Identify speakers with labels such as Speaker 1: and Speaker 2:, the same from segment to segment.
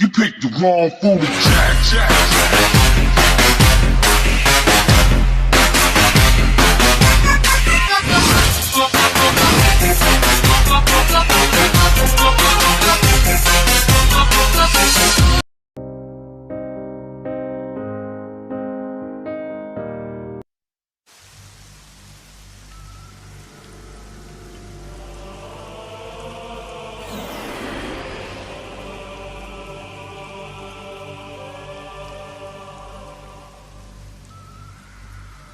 Speaker 1: You picked the wrong fool to jack.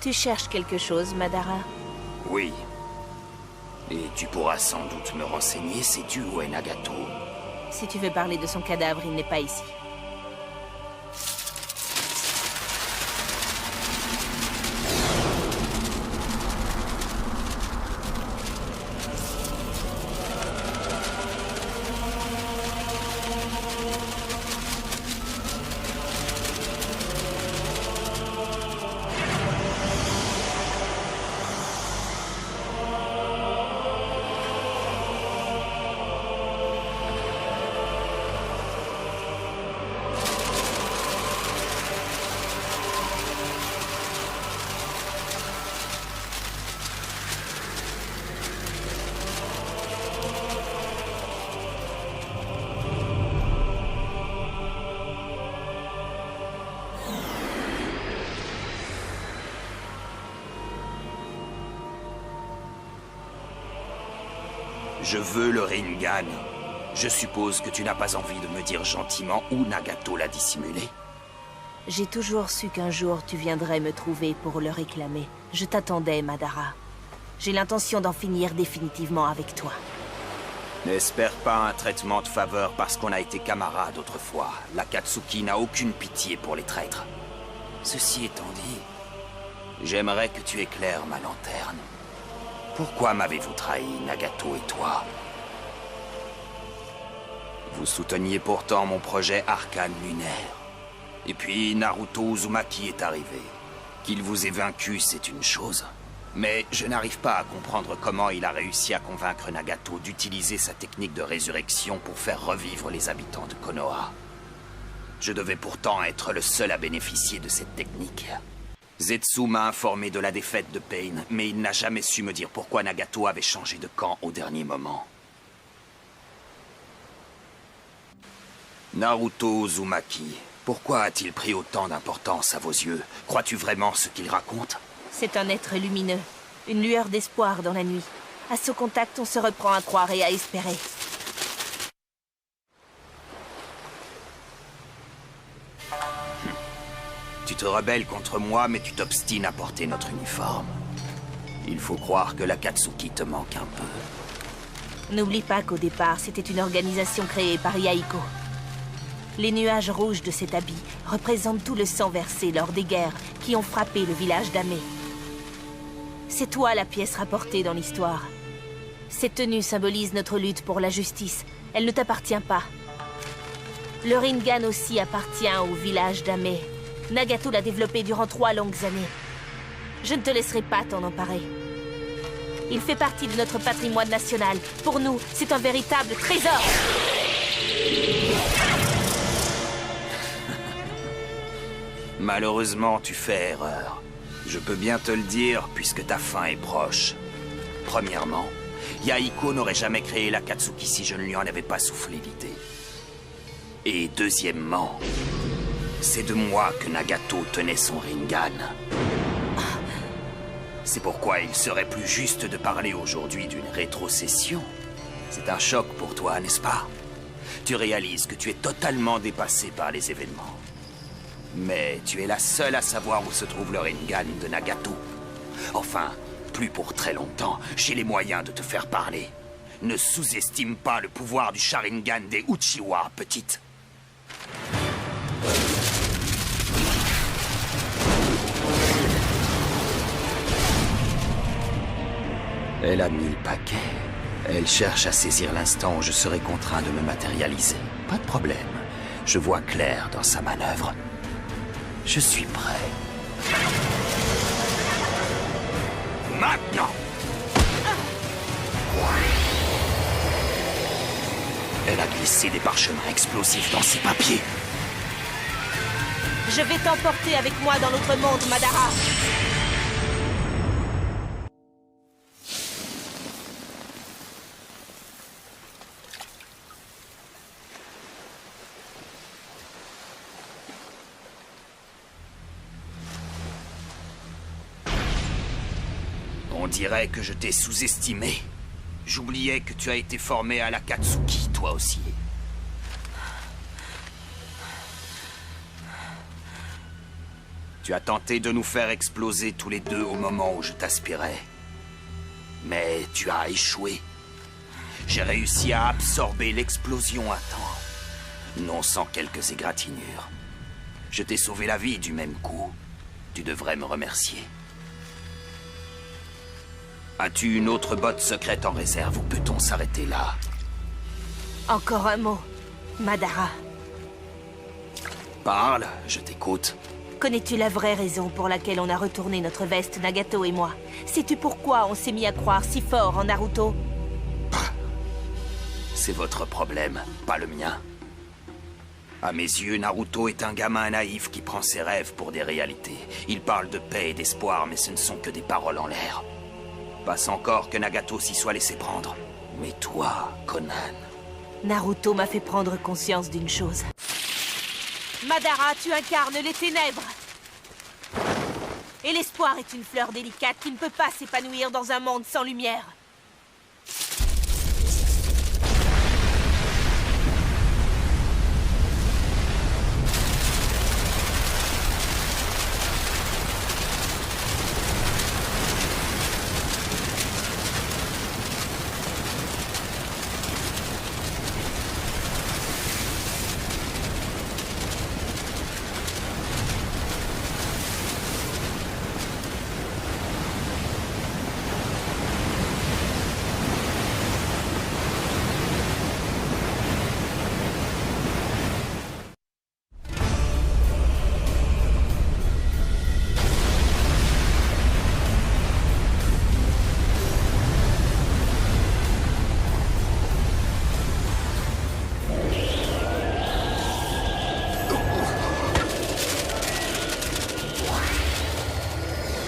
Speaker 2: Tu cherches quelque chose, Madara?
Speaker 3: Oui. Et tu pourras sans doute me renseigner, sais-tu où est Nagato?
Speaker 2: Si tu veux parler de son cadavre, il n'est pas ici.
Speaker 3: Je veux le Rinnegan. Je suppose que tu n'as pas envie de me dire gentiment où Nagato l'a dissimulé.
Speaker 2: J'ai toujours su qu'un jour tu viendrais me trouver pour le réclamer. Je t'attendais, Madara. J'ai l'intention d'en finir définitivement avec toi.
Speaker 3: N'espère pas un traitement de faveur parce qu'on a été camarades autrefois. L'Akatsuki n'a aucune pitié pour les traîtres. Ceci étant dit, j'aimerais que tu éclaires ma lanterne. Pourquoi m'avez-vous trahi, Nagato et toi? Vous souteniez pourtant mon projet Arcane Lunaire. Et puis Naruto Uzumaki est arrivé. Qu'il vous ait vaincu, c'est une chose. Mais je n'arrive pas à comprendre comment il a réussi à convaincre Nagato d'utiliser sa technique de résurrection pour faire revivre les habitants de Konoha. Je devais pourtant être le seul à bénéficier de cette technique. Zetsu m'a informé de la défaite de Pain, mais il n'a jamais su me dire pourquoi Nagato avait changé de camp au dernier moment. Naruto Uzumaki, pourquoi a-t-il pris autant d'importance à vos yeux? Crois-tu vraiment ce qu'il raconte?
Speaker 2: C'est un être lumineux, une lueur d'espoir dans la nuit. À ce contact, on se reprend à croire et à espérer.
Speaker 3: Tu te rebelles contre moi, mais tu t'obstines à porter notre uniforme. Il faut croire que l'Akatsuki te manque un peu.
Speaker 2: N'oublie pas qu'au départ, c'était une organisation créée par Yahiko. Les nuages rouges de cet habit représentent tout le sang versé lors des guerres qui ont frappé le village d'Ame. C'est toi la pièce rapportée dans l'histoire. Cette tenue symbolise notre lutte pour la justice. Elle ne t'appartient pas. Le Rinnegan aussi appartient au village d'Ame. Nagato l'a développé durant 3 longues années. Je ne te laisserai pas t'en emparer. Il fait partie de notre patrimoine national. Pour nous, c'est un véritable trésor.
Speaker 3: Malheureusement, tu fais erreur. Je peux bien te le dire, puisque ta fin est proche. Premièrement, Yahiko n'aurait jamais créé l'Akatsuki si je ne lui en avais pas soufflé l'idée. Et deuxièmement, c'est de moi que Nagato tenait son Rinnegan. C'est pourquoi il serait plus juste de parler aujourd'hui d'une rétrocession. C'est un choc pour toi, n'est-ce pas? Tu réalises que tu es totalement dépassé par les événements. Mais tu es la seule à savoir où se trouve le Rinnegan de Nagato. Enfin, plus pour très longtemps, j'ai les moyens de te faire parler. Ne sous-estime pas le pouvoir du Sharingan des Uchiwa, petite. Elle a mis le paquet. Elle cherche à saisir l'instant où je serai contraint de me matérialiser. Pas de problème. Je vois clair dans sa manœuvre. Je suis prêt. Maintenant! Elle a glissé des parchemins explosifs dans ses papiers.
Speaker 2: Je vais t'emporter avec moi dans l'autre monde, Madara.
Speaker 3: On dirait que je t'ai sous-estimé. J'oubliais que tu as été formé à l'Akatsuki, toi aussi. Tu as tenté de nous faire exploser tous les deux au moment où je t'aspirais. Mais tu as échoué. J'ai réussi à absorber l'explosion à temps. Non sans quelques égratignures. Je t'ai sauvé la vie du même coup. Tu devrais me remercier. As-tu une autre botte secrète en réserve ou peut-on s'arrêter là?
Speaker 2: Encore un mot, Madara.
Speaker 3: Parle, je t'écoute.
Speaker 2: Connais-tu la vraie raison pour laquelle on a retourné notre veste, Nagato et moi? Sais-tu pourquoi on s'est mis à croire si fort en Naruto?
Speaker 3: C'est votre problème, pas le mien. À mes yeux, Naruto est un gamin naïf qui prend ses rêves pour des réalités. Il parle de paix et d'espoir, mais ce ne sont que des paroles en l'air. Passe encore que Nagato s'y soit laissé prendre. Mais toi, Conan...
Speaker 2: Naruto m'a fait prendre conscience d'une chose. Madara, tu incarnes les ténèbres. Et l'espoir est une fleur délicate qui ne peut pas s'épanouir dans un monde sans lumière.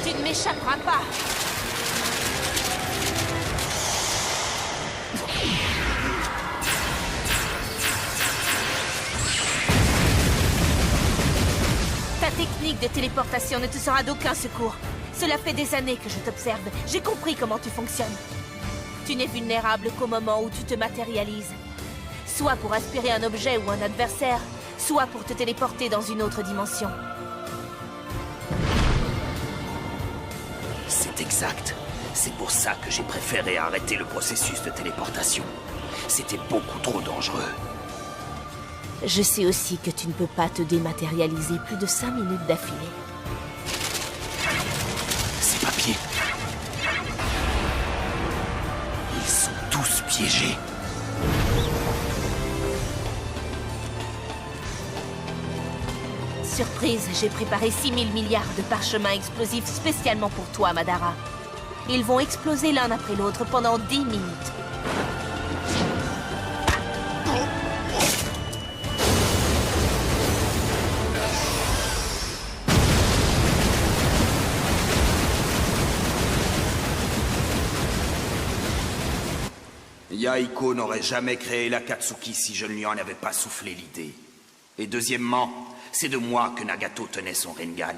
Speaker 2: Tu ne m'échapperas pas. Ta technique de téléportation ne te sera d'aucun secours. Cela fait des années que je t'observe. J'ai compris comment tu fonctionnes. Tu n'es vulnérable qu'au moment où tu te matérialises. Soit pour aspirer un objet ou un adversaire, soit pour te téléporter dans une autre dimension.
Speaker 3: C'est exact. C'est pour ça que j'ai préféré arrêter le processus de téléportation. C'était beaucoup trop dangereux.
Speaker 2: Je sais aussi que tu ne peux pas te dématérialiser plus de 5 minutes d'affilée.
Speaker 3: Ces papiers... Ils sont tous piégés.
Speaker 2: Surprise, j'ai préparé 6000 milliards de parchemins explosifs spécialement pour toi, Madara. Ils vont exploser l'un après l'autre pendant 10 minutes.
Speaker 3: Yahiko n'aurait jamais créé l'Akatsuki si je ne lui en avais pas soufflé l'idée. Et deuxièmement, c'est de moi que Nagato tenait son Rinnegan.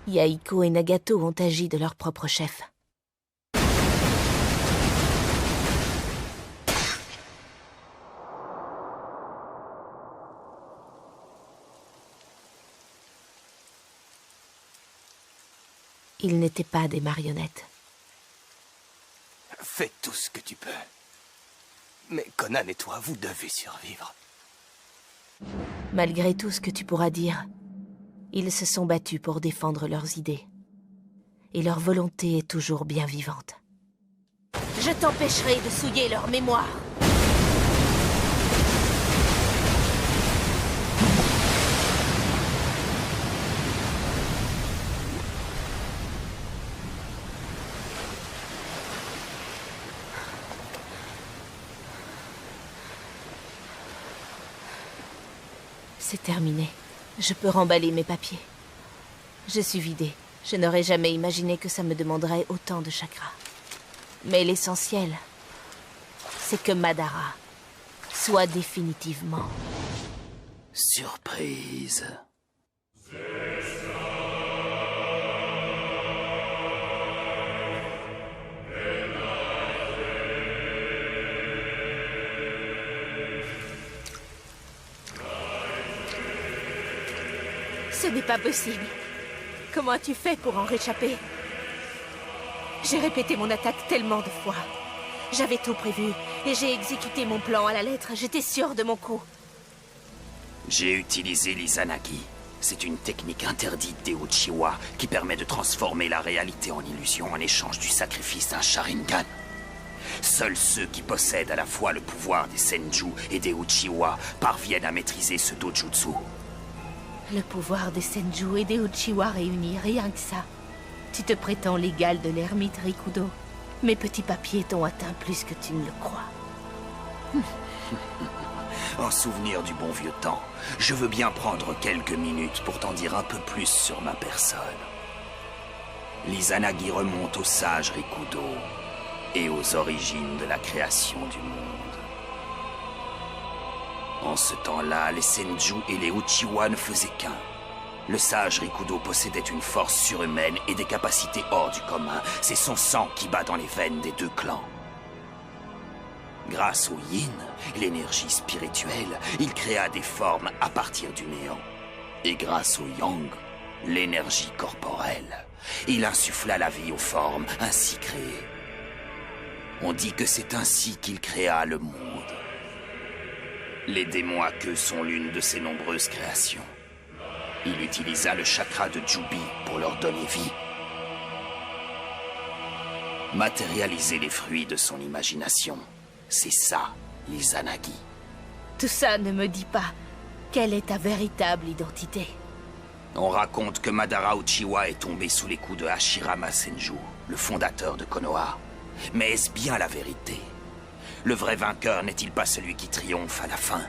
Speaker 2: Yahiko et Nagato ont agi de leur propre chef. Ils n'étaient pas des marionnettes.
Speaker 4: Fais tout ce que tu peux. Mais Conan et toi, vous devez survivre.
Speaker 2: Malgré tout ce que tu pourras dire, ils se sont battus pour défendre leurs idées. Et leur volonté est toujours bien vivante. Je t'empêcherai de souiller leur mémoire. C'est terminé. Je peux remballer mes papiers. Je suis vidée. Je n'aurais jamais imaginé que ça me demanderait autant de chakra. Mais l'essentiel, c'est que Madara soit définitivement...
Speaker 3: Surprise.
Speaker 2: Ce n'est pas possible. Comment as-tu fait pour en réchapper? J'ai répété mon attaque tellement de fois. J'avais tout prévu et j'ai exécuté mon plan à la lettre. J'étais sûre de mon coup.
Speaker 3: J'ai utilisé l'Izanagi. C'est une technique interdite des Uchiwa qui permet de transformer la réalité en illusion en échange du sacrifice d'un Sharingan. Seuls ceux qui possèdent à la fois le pouvoir des Senju et des Uchiwa parviennent à maîtriser ce dojutsu.
Speaker 2: Le pouvoir des Senju et des Uchiwa réunis, rien que ça. Tu te prétends l'égal de l'ermite Rikudo. Mes petits papiers t'ont atteint plus que tu ne le crois.
Speaker 3: En souvenir du bon vieux temps, je veux bien prendre quelques minutes pour t'en dire un peu plus sur ma personne. L'Izanagi remonte au sage Rikudo et aux origines de la création du monde. En ce temps-là, les Senju et les Uchiwa ne faisaient qu'un. Le sage Rikudo possédait une force surhumaine et des capacités hors du commun. C'est son sang qui bat dans les veines des deux clans. Grâce au yin, l'énergie spirituelle, il créa des formes à partir du néant. Et grâce au yang, l'énergie corporelle, il insuffla la vie aux formes ainsi créées. On dit que c'est ainsi qu'il créa le monde. Les démons à queue sont l'une de ses nombreuses créations. Il utilisa le chakra de Jubi pour leur donner vie. Matérialiser les fruits de son imagination, c'est ça, l'Izanagi.
Speaker 2: Tout ça ne me dit pas quelle est ta véritable identité.
Speaker 3: On raconte que Madara Uchiwa est tombé sous les coups de Hashirama Senju, le fondateur de Konoha. Mais est-ce bien la vérité? Le vrai vainqueur n'est-il pas celui qui triomphe à la fin?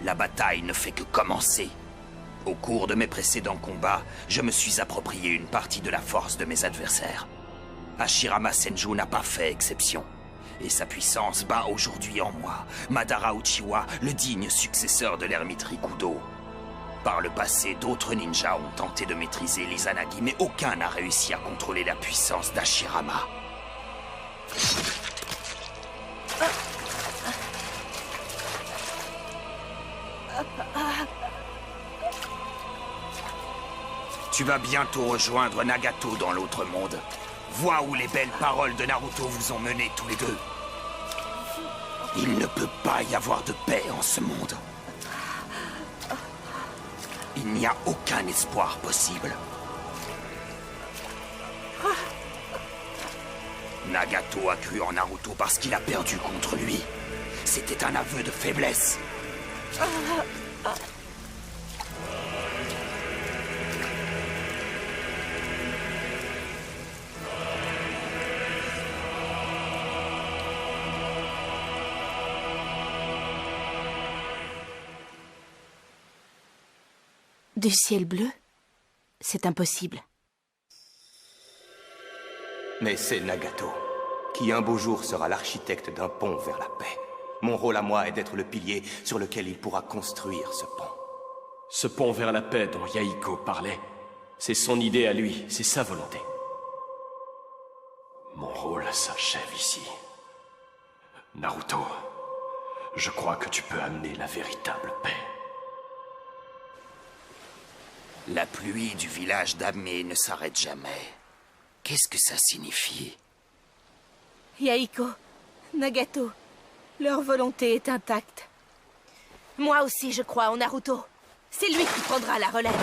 Speaker 3: La bataille ne fait que commencer. Au cours de mes précédents combats, je me suis approprié une partie de la force de mes adversaires. Hashirama Senju n'a pas fait exception. Et sa puissance bat aujourd'hui en moi, Madara Uchiwa, le digne successeur de l'ermite Rikudo. Par le passé, d'autres ninjas ont tenté de maîtriser l'Izanagi, mais aucun n'a réussi à contrôler la puissance d'Hashirama. Tu vas bientôt rejoindre Nagato dans l'autre monde. Vois où les belles paroles de Naruto vous ont mené tous les deux. Il ne peut pas y avoir de paix en ce monde. Il n'y a aucun espoir possible. Nagato a cru en Naruto parce qu'il a perdu contre lui. C'était un aveu de faiblesse.
Speaker 2: Du ciel bleu? C'est impossible.
Speaker 4: Mais c'est Nagato, qui un beau jour sera l'architecte d'un pont vers la paix. Mon rôle à moi est d'être le pilier sur lequel il pourra construire ce pont.
Speaker 5: Ce pont vers la paix dont Yahiko parlait, c'est son idée à lui, c'est sa volonté. Mon rôle s'achève ici. Naruto, je crois que tu peux amener la véritable paix.
Speaker 3: La pluie du village d'Amé ne s'arrête jamais. Qu'est-ce que ça signifie?
Speaker 2: Yahiko, Nagato, leur volonté est intacte. Moi aussi, je crois en Naruto. C'est lui qui prendra la relève.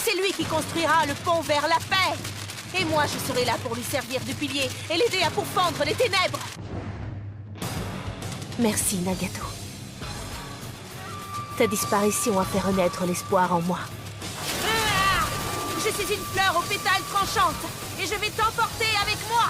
Speaker 2: C'est lui qui construira le pont vers la paix. Et moi, je serai là pour lui servir de pilier et l'aider à pourfendre les ténèbres. Merci, Nagato. Ta disparition a fait renaître l'espoir en moi. Je suis une fleur aux pétales tranchantes et je vais t'emporter avec moi.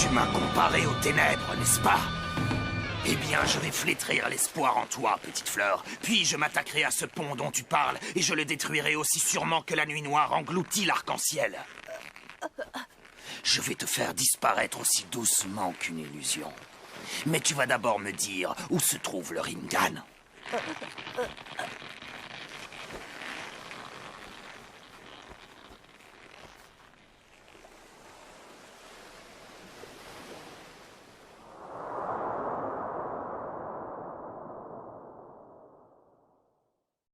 Speaker 3: Tu m'as comparé aux ténèbres, n'est-ce pas? Eh bien, je vais flétrir l'espoir en toi, petite fleur. Puis je m'attaquerai à ce pont dont tu parles, et je le détruirai aussi sûrement que la nuit noire engloutit l'arc-en-ciel. Je vais te faire disparaître aussi doucement qu'une illusion. Mais tu vas d'abord me dire où se trouve le Rinnegan.